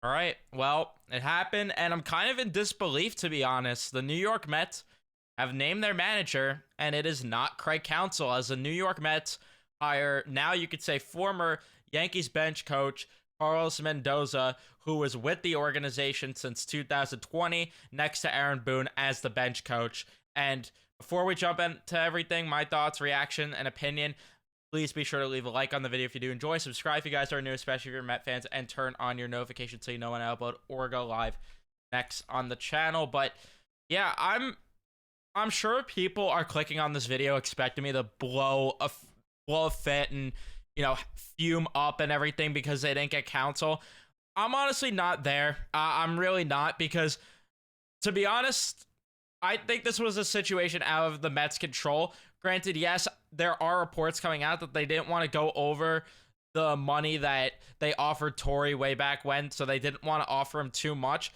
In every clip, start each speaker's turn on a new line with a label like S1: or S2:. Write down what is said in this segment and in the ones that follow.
S1: All right. Well, it happened, and I'm kind of in disbelief, to be honest. The New York Mets have named their manager, and it is not Craig Counsell, as the New York Mets hire, now you could say, former Yankees bench coach Carlos Mendoza, who was with the organization since 2020, next to Aaron Boone as the bench coach. And before we jump into everything, my thoughts, reaction, and opinion, please be sure to leave a like on the video if you do enjoy. Subscribe if you guys are new, especially if you're Met fans, and turn on your notifications so you know when I upload or go live next on the channel. But yeah, I'm sure people are clicking on this video expecting me to blow a fit and fume up and everything because they didn't get Counsell. I'm honestly not there. I'm really not, because to be honest, I think this was a situation out of the Mets' control. Granted, yes, there are reports coming out that they didn't want to go over the money that they offered Torrey way back when, so they didn't want to offer him too much.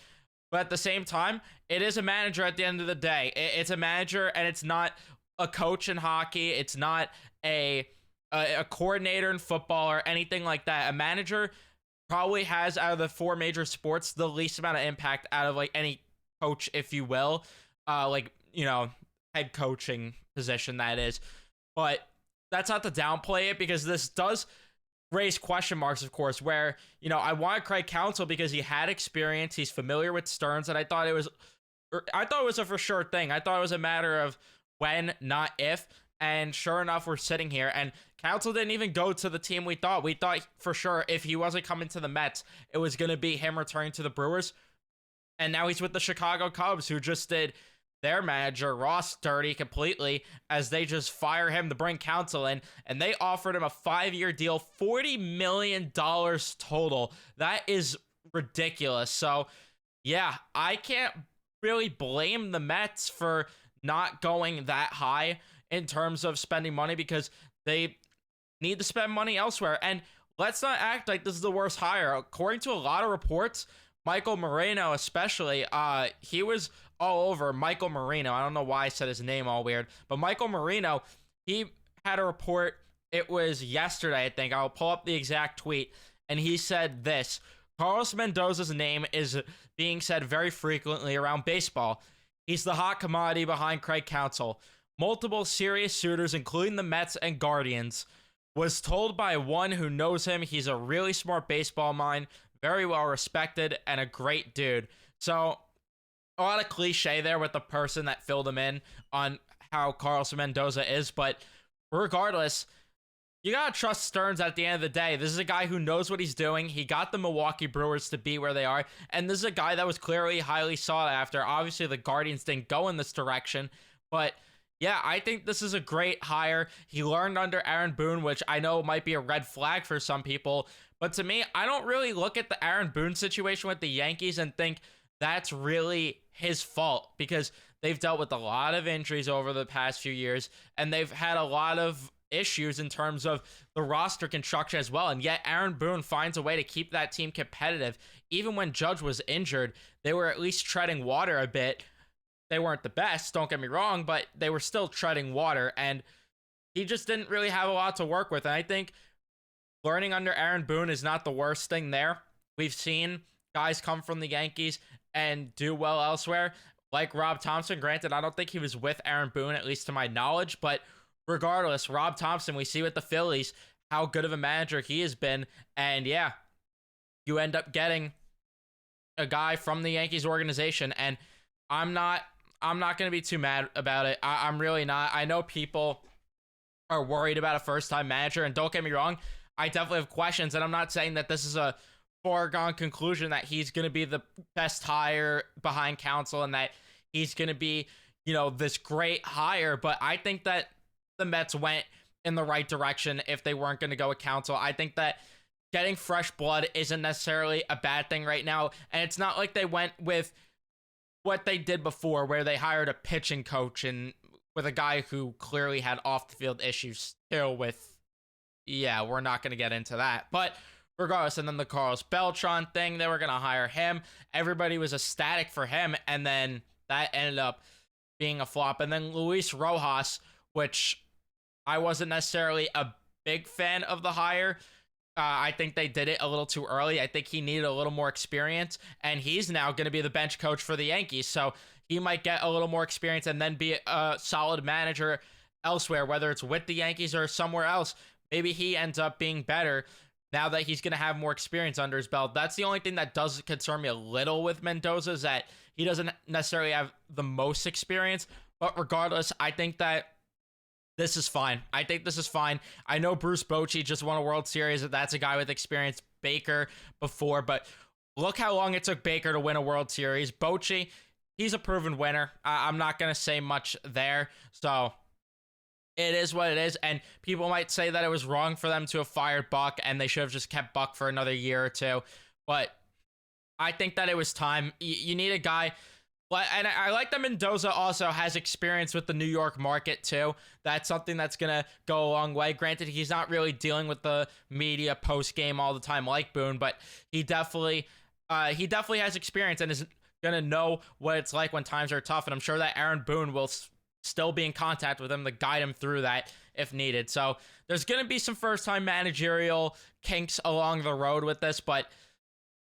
S1: But at the same time, it is a manager at the end of the day. It's a manager, and it's not a coach in hockey. It's not a coordinator in football or anything like that. A manager probably has, out of the four major sports, the least amount of impact out of like any coach, if you will. Head coaching position, that is. But that's not to downplay it, because this does raise question marks, of course, where, I wanted Craig Counsell because he had experience, he's familiar with Stearns, and I thought it was a for sure thing. I thought it was a matter of when, not if. And sure enough, we're sitting here, and Counsell didn't even go to the team we thought. We thought for sure if he wasn't coming to the Mets, it was going to be him returning to the Brewers. And now he's with the Chicago Cubs, who just did their manager Ross dirty completely, as they just fire him to bring Counsell in, and they offered him a 5-year deal, $40 million total. That is ridiculous. So yeah, I can't really blame the Mets for not going that high in terms of spending money, because they need to spend money elsewhere. And let's not act like this is the worst hire. According to a lot of reports, Michael Moreno especially, he was all over Michael Marino. I don't know why I said his name all weird, but Michael Marino, he had a report. It was yesterday, I think. I'll pull up the exact tweet, and he said this: Carlos Mendoza's name is being said very frequently around baseball. He's the hot commodity behind Craig Counsell. Multiple serious suitors, including the Mets and Guardians. Was told by one who knows him he's a really smart baseball mind, very well respected, and a great dude. So a lot of cliche there with the person that filled him in on how Carlos Mendoza is, but regardless, you gotta trust Stearns at the end of the day. This is a guy who knows what he's doing. He got the Milwaukee Brewers to be where they are, and this is a guy that was clearly highly sought after. Obviously, the Guardians didn't go in this direction, but yeah, I think this is a great hire. He learned under Aaron Boone, which I know might be a red flag for some people, but to me, I don't really look at the Aaron Boone situation with the Yankees and think that's really his fault, because they've dealt with a lot of injuries over the past few years, and they've had a lot of issues in terms of the roster construction as well. And yet Aaron Boone finds a way to keep that team competitive. Even when Judge was injured, they were at least treading water a bit. They weren't the best, don't get me wrong, but they were still treading water, and he just didn't really have a lot to work with. And I think learning under Aaron Boone is not the worst thing there. We've seen guys come from the Yankees and do well elsewhere, like Rob Thompson. Granted, I don't think he was with Aaron Boone, at least to my knowledge, but regardless, Rob Thompson, we see with the Phillies how good of a manager he has been. And yeah, you end up getting a guy from the Yankees organization, and I'm not going to be too mad about it. I'm really not. I know people are worried about a first-time manager, and don't get me wrong, I definitely have questions, and I'm not saying that this is a foregone conclusion that he's going to be the best hire behind Counsell and that he's going to be, this great hire, but I think that the Mets went in the right direction if they weren't going to go with Counsell. I think that getting fresh blood isn't necessarily a bad thing right now, and it's not like they went with what they did before, where they hired a pitching coach and with a guy who clearly had off the field issues still with, yeah, we're not going to get into that. But regardless, and then the Carlos Beltran thing, they were going to hire him. Everybody was ecstatic for him, and then that ended up being a flop. And then Luis Rojas, which I wasn't necessarily a big fan of the hire. I think they did it a little too early. I think he needed a little more experience, and he's now going to be the bench coach for the Yankees. So he might get a little more experience and then be a solid manager elsewhere, whether it's with the Yankees or somewhere else. Maybe he ends up being better now that he's going to have more experience under his belt. That's the only thing that does concern me a little with Mendoza, is that he doesn't necessarily have the most experience. But regardless, I think that this is fine. I think this is fine. I know Bruce Bochy just won a World Series. That's a guy with experience. Baker before, but look how long it took Baker to win a World Series. Bochy, he's a proven winner. I'm not going to say much there. So it is what it is. And people might say that it was wrong for them to have fired Buck and they should have just kept Buck for another year or two. But I think that it was time. You need a guy. And I like that Mendoza also has experience with the New York market too. That's something that's going to go a long way. Granted, he's not really dealing with the media post game all the time like Boone, but he definitely has experience and is going to know what it's like when times are tough. And I'm sure that Aaron Boone will still be in contact with him to guide him through that if needed. So there's going to be some first-time managerial kinks along the road with this, but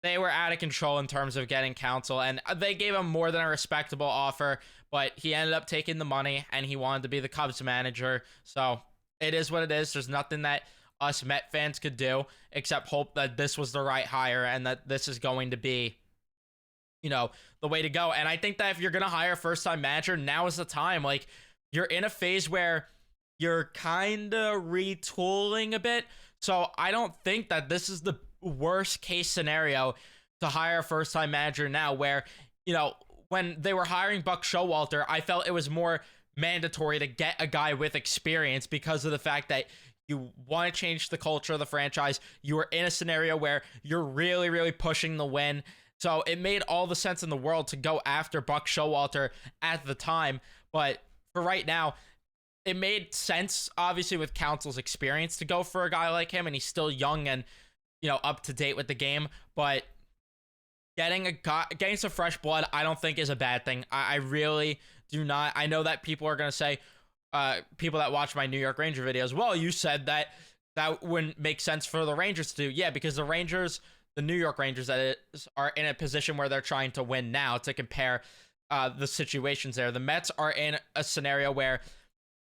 S1: they were out of control in terms of getting counsel, and they gave him more than a respectable offer, but he ended up taking the money, and he wanted to be the Cubs manager. So it is what it is. There's nothing that us Met fans could do except hope that this was the right hire and that this is going to be, the way to go. And I think that if you're going to hire a first-time manager, now is the time. Like, you're in a phase where you're kind of retooling a bit. So I don't think that this is the worst case scenario to hire a first-time manager now, where, when they were hiring Buck Showalter, I felt it was more mandatory to get a guy with experience because of the fact that you want to change the culture of the franchise. You are in a scenario where you're really, really pushing the win. So it made all the sense in the world to go after Buck Showalter at the time. But for right now, it made sense, obviously, with Council's experience to go for a guy like him, and he's still young and up to date with the game. But getting some fresh blood, I don't think is a bad thing. I really do not. I know that people are going to say, people that watch my New York Ranger videos, well, you said that wouldn't make sense for the Rangers to do. Yeah, because the New York Rangers that are in a position where they're trying to win now, to compare the situations there. The Mets are in a scenario where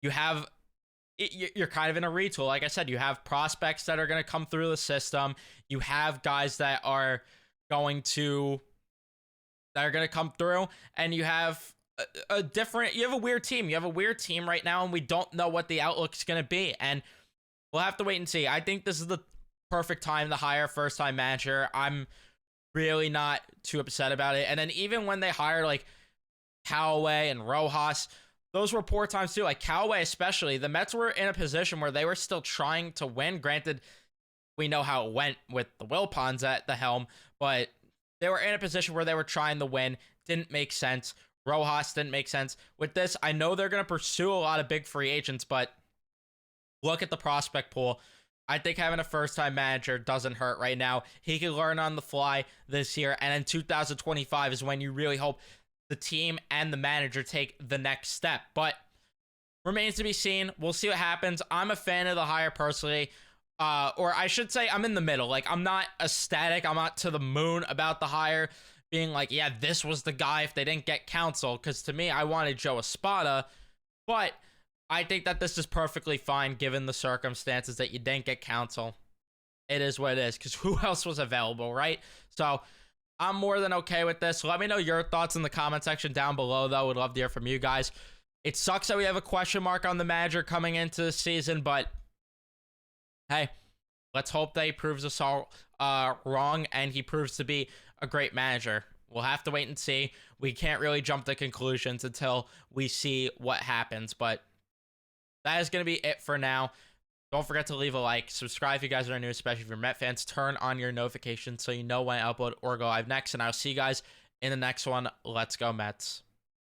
S1: you're kind of in a retool. Like I said, you have prospects that are going to come through the system. You have guys that are going to come through, and you have you have a weird team. You have a weird team right now, and we don't know what the outlook's going to be. And we'll have to wait and see. I think this is the perfect time to hire a first-time manager. I'm really not too upset about it. And then even when they hired like Callaway and Rojas, those were poor times too. Like Callaway especially, the Mets were in a position where they were still trying to win. Granted, we know how it went with the Wilpons at the helm, but they were in a position where they were trying to win. Didn't make sense. Rojas didn't make sense. With this, I know they're going to pursue a lot of big free agents, but look at the prospect pool. I think having a first-time manager doesn't hurt right now. He can learn on the fly this year, and in 2025 is when you really hope the team and the manager take the next step. But remains to be seen. We'll see what happens. I'm a fan of the hire personally. Or I should say I'm in the middle. Like, I'm not ecstatic. I'm not to the moon about the hire being like, yeah, this was the guy if they didn't get counsel. Because to me, I wanted Joe Espada. But I think that this is perfectly fine given the circumstances that you didn't get counsel. It is what it is. Because who else was available, right? So I'm more than okay with this. Let me know your thoughts in the comment section down below, though. Would love to hear from you guys. It sucks that we have a question mark on the manager coming into the season, but hey, let's hope that he proves us all wrong and he proves to be a great manager. We'll have to wait and see. We can't really jump to conclusions until we see what happens, but that is going to be it for now. Don't forget to leave a like, subscribe if you guys are new, especially if you're Met fans. Turn on your notifications so you know when I upload or go live next, and I'll see you guys in the next one. Let's go, Mets.